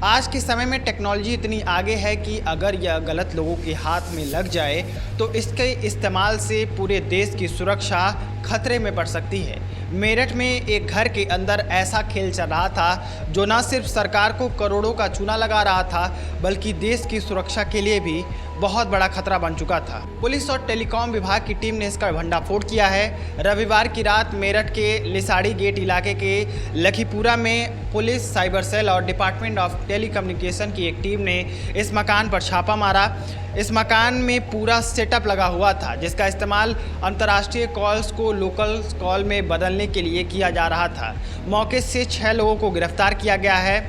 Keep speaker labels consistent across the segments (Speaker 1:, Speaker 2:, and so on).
Speaker 1: आज के समय में टेक्नोलॉजी इतनी आगे है कि अगर यह गलत लोगों के हाथ में लग जाए तो इसके इस्तेमाल से पूरे देश की सुरक्षा खतरे में पड़ सकती है। मेरठ में एक घर के अंदर ऐसा खेल चल रहा था जो न सिर्फ सरकार को करोड़ों का चूना लगा रहा था बल्कि देश की सुरक्षा के लिए भी बहुत बड़ा खतरा बन चुका था। पुलिस और टेलीकॉम विभाग की टीम ने इसका भंडाफोड़ किया है। रविवार की रात मेरठ के लिसाड़ी गेट इलाके के लखीपुरा में पुलिस, साइबर सेल और डिपार्टमेंट ऑफ टेलीकम्युनिकेशन की एक टीम ने इस मकान पर छापा मारा। इस मकान में पूरा सेटअप लगा हुआ था जिसका इस्तेमाल अंतर्राष्ट्रीय कॉल्स को लोकल कॉल में बदलने के लिए किया जा रहा था। मौके से 6 लोगों को गिरफ्तार किया गया है,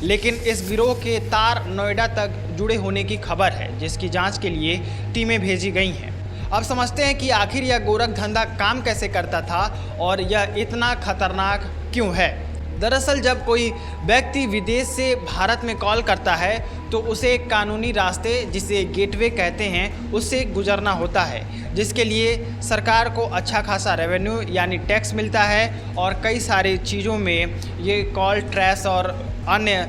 Speaker 1: लेकिन इस गिरोह के तार नोएडा तक जुड़े होने की खबर है जिसकी जांच के लिए टीमें भेजी गई हैं। अब समझते हैं कि आखिर यह गोरख धंधा काम कैसे करता था और यह इतना खतरनाक क्यों है। दरअसल जब कोई व्यक्ति विदेश से भारत में कॉल करता है तो उसे एक कानूनी रास्ते, जिसे गेटवे कहते हैं, उससे गुजरना होता है, जिसके लिए सरकार को अच्छा खासा रेवेन्यू यानी टैक्स मिलता है और कई सारी चीज़ों में ये कॉल ट्रेस और अन्य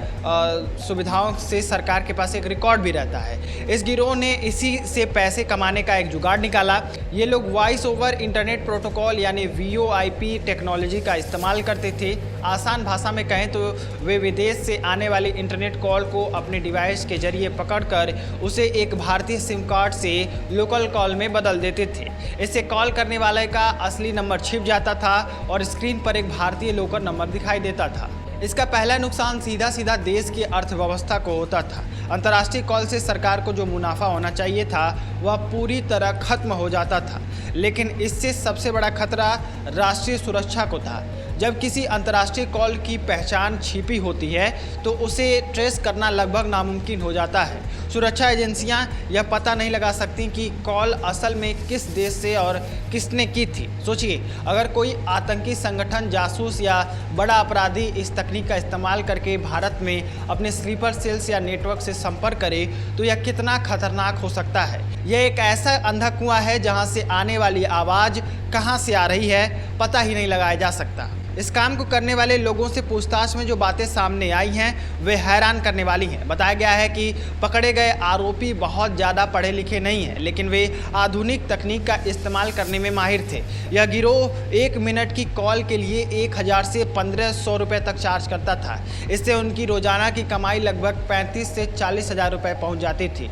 Speaker 1: सुविधाओं से सरकार के पास एक रिकॉर्ड भी रहता है। इस गिरोह ने इसी से पैसे कमाने का एक जुगाड़ निकाला। ये लोग वॉइस ओवर इंटरनेट प्रोटोकॉल यानी VoIP टेक्नोलॉजी का इस्तेमाल करते थे। आसान भाषा में कहें तो वे विदेश से आने वाली इंटरनेट कॉल को अपने डिवाइस के जरिए पकड़कर उसे एक भारतीय सिम कार्ड से लोकल कॉल में बदल देते थे। इससे कॉल करने वाले का असली नंबर छिप जाता था और स्क्रीन पर एक भारतीय लोकल नंबर दिखाई देता था। इसका पहला नुकसान सीधा देश की अर्थव्यवस्था को होता था। अंतर्राष्ट्रीय कॉल से सरकार को जो मुनाफा होना चाहिए था वह पूरी तरह खत्म हो जाता था, लेकिन इससे सबसे बड़ा खतरा राष्ट्रीय सुरक्षा को था। जब किसी अंतर्राष्ट्रीय कॉल की पहचान छिपी होती है तो उसे ट्रेस करना लगभग नामुमकिन हो जाता है। सुरक्षा एजेंसियां यह पता नहीं लगा सकती कि कॉल असल में किस देश से और किसने की थी। सोचिए, अगर कोई आतंकी संगठन, जासूस या बड़ा अपराधी इस तकनीक का इस्तेमाल करके भारत में अपने स्लीपर सेल्स या नेटवर्क से संपर्क करे तो यह कितना खतरनाक हो सकता है। यह एक ऐसा अंधा कुआं है जहां से आने वाली आवाज़ कहां से आ रही है पता ही नहीं लगाया जा सकता। इस काम को करने वाले लोगों से पूछताछ में जो बातें सामने आई हैं वे हैरान करने वाली हैं। बताया गया है कि पकड़े गए आरोपी बहुत ज़्यादा पढ़े लिखे नहीं हैं, लेकिन वे आधुनिक तकनीक का इस्तेमाल करने में माहिर थे। यह गिरोह 1 मिनट की कॉल के लिए 1000 से 1500 रुपये तक चार्ज करता था। इससे उनकी रोज़ाना की कमाई लगभग 35 से 40 हज़ार रुपये पहुँच जाती थी।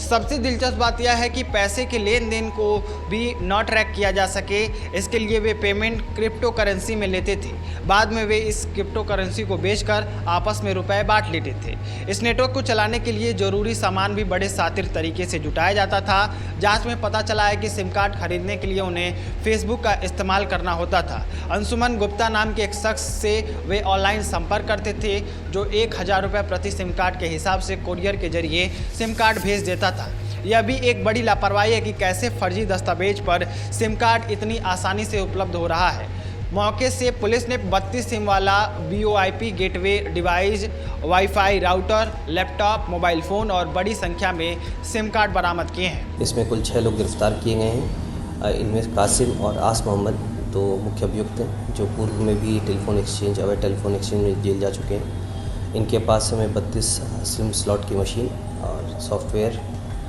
Speaker 1: सबसे दिलचस्प बात यह है कि पैसे के लेन देन को भी न ट्रैक किया जा सके, इसके लिए वे पेमेंट क्रिप्टो करेंसी में लेते थे। बाद में वे इस क्रिप्टो करेंसी को बेचकर आपस में रुपए बांट लेते थे। इस नेटवर्क को चलाने के लिए ज़रूरी सामान भी बड़े शातिर तरीके से जुटाया जाता था। जांच में पता चला है कि सिम कार्ड खरीदने के लिए उन्हें फेसबुक का इस्तेमाल करना होता था। अंशुमन गुप्ता नाम के एक शख्स से वे ऑनलाइन संपर्क करते थे जो 1000 रुपये प्रति सिम कार्ड के हिसाब से कोरियर के जरिए सिम कार्ड भेज देता था। यह भी एक बड़ी लापरवाही है कि कैसे फर्जी दस्तावेज पर सिम कार्ड इतनी आसानी से उपलब्ध हो रहा है। मौके से पुलिस ने 32 सिम वाला VoIP gateway device, wifi router, laptop, mobile phone और बड़ी संख्या में सिम कार्ड बरामद किए हैं।
Speaker 2: इसमें कुल 6 लोग गिरफ्तार किए गए हैं। इनमें कासिम और आस मोहम्मद 2 मुख्य अभियुक्त हैं जो पूर्व में भी टेलीफोन एक्सचेंज, अवैध टेलीफोन एक्सचेंज में जेल जा चुके हैं। इनके पास हमें 32 सिम स्लॉट की मशीन और सॉफ्टवेयर,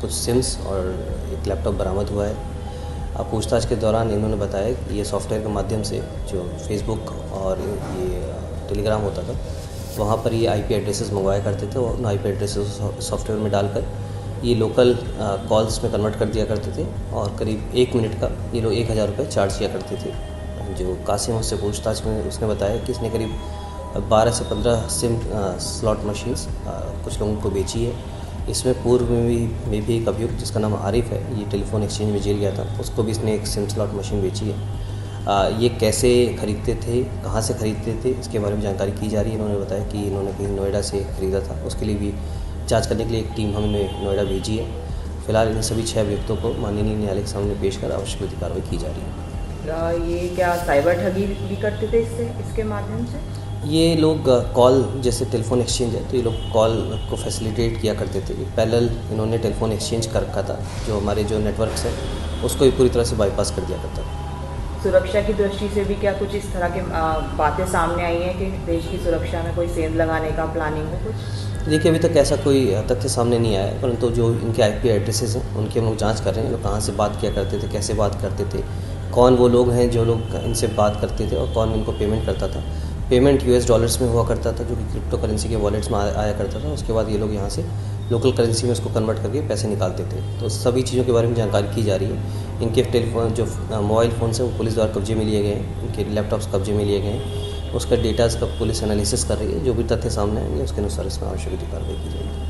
Speaker 2: कुछ सिम्स और एक लैपटॉप बरामद हुआ है। पूछताछ के दौरान इन्होंने बताया कि ये सॉफ्टवेयर के माध्यम से जो फेसबुक और ये टेलीग्राम होता था वहाँ पर ये IP एड्रेसेस मंगवाया करते थे और उन IP एड्रेसेस सॉफ्टवेयर में डालकर ये लोकल कॉल्स में कन्वर्ट कर दिया करते थे और करीब 1 मिनट का ये लोग 1000 रुपये चार्ज किया करते थे। जो कासिम उससे पूछताछ में उसने बताया कि इसने करीब 12 से 15 सिम स्लॉट मशीन्स कुछ लोगों को बेची है। इसमें पूर्व में भी एक अभियुक्त जिसका नाम आरिफ है, ये टेलीफोन एक्सचेंज में जेल गया था, उसको भी इसने एक सिम स्लॉट मशीन बेची है। ये कैसे खरीदते थे, कहाँ से खरीदते थे, इसके बारे में जानकारी की जा रही है। इन्होंने बताया कि इन्होंने कहीं नोएडा से खरीदा था, उसके लिए भी जांच करने के लिए एक टीम हमने नोएडा भेजी है। फिलहाल इन सभी 6 अभियुक्तों को माननीय न्यायालय के सामने पेश कर आवश्यक विधिक कार्रवाई की जा रही है।
Speaker 3: ये क्या साइबर ठगी भी करते थे इसके माध्यम से?
Speaker 2: ये लोग कॉल, जैसे टेलीफोन एक्सचेंज है तो ये लोग कॉल को फैसिलिटेट किया करते थे। पैरेलल इन्होंने टेलीफोन एक्सचेंज कर रखा था, जो हमारे जो नेटवर्क्स हैं उसको भी पूरी तरह से बाईपास कर दिया करता था।
Speaker 3: सुरक्षा की दृष्टि से भी क्या कुछ इस तरह की बातें सामने आई हैं कि देश की सुरक्षा में कोई सेंध लगाने का प्लानिंग हो कुछ?
Speaker 2: देखिए अभी तक ऐसा कोई तथ्य सामने नहीं आया है, परंतु जो इनके आईपी एड्रेसेस हैं उनकी हम लोग जांच कर रहे हैं। लोग कहाँ से बात किया करते थे, कैसे बात करते थे, कौन वो लोग हैं जो लोग इनसे बात करते थे और कौन इनको पेमेंट करता था। पेमेंट यूएस डॉलर्स में हुआ करता था, जो कि क्रिप्टो करेंसी के वॉलेट्स में आया करता था। उसके बाद ये लोग यहाँ से लोकल करेंसी में उसको कन्वर्ट करके पैसे निकालते थे। तो सभी चीज़ों के बारे में जानकारी की जा रही है। इनके टेलीफोन जो मोबाइल फ़ोन्स हैं वो पुलिस द्वारा कब्जे में लिए गए हैं, इनके लैपटॉप्स कब्जे में लिए गए हैं। उसका डेटाज़ का पुलिस एनालिसिस कर रही है। जो भी तथ्य सामने आएंगे उसके अनुसार इसमें आवश्यक कार्रवाई की जाएगी।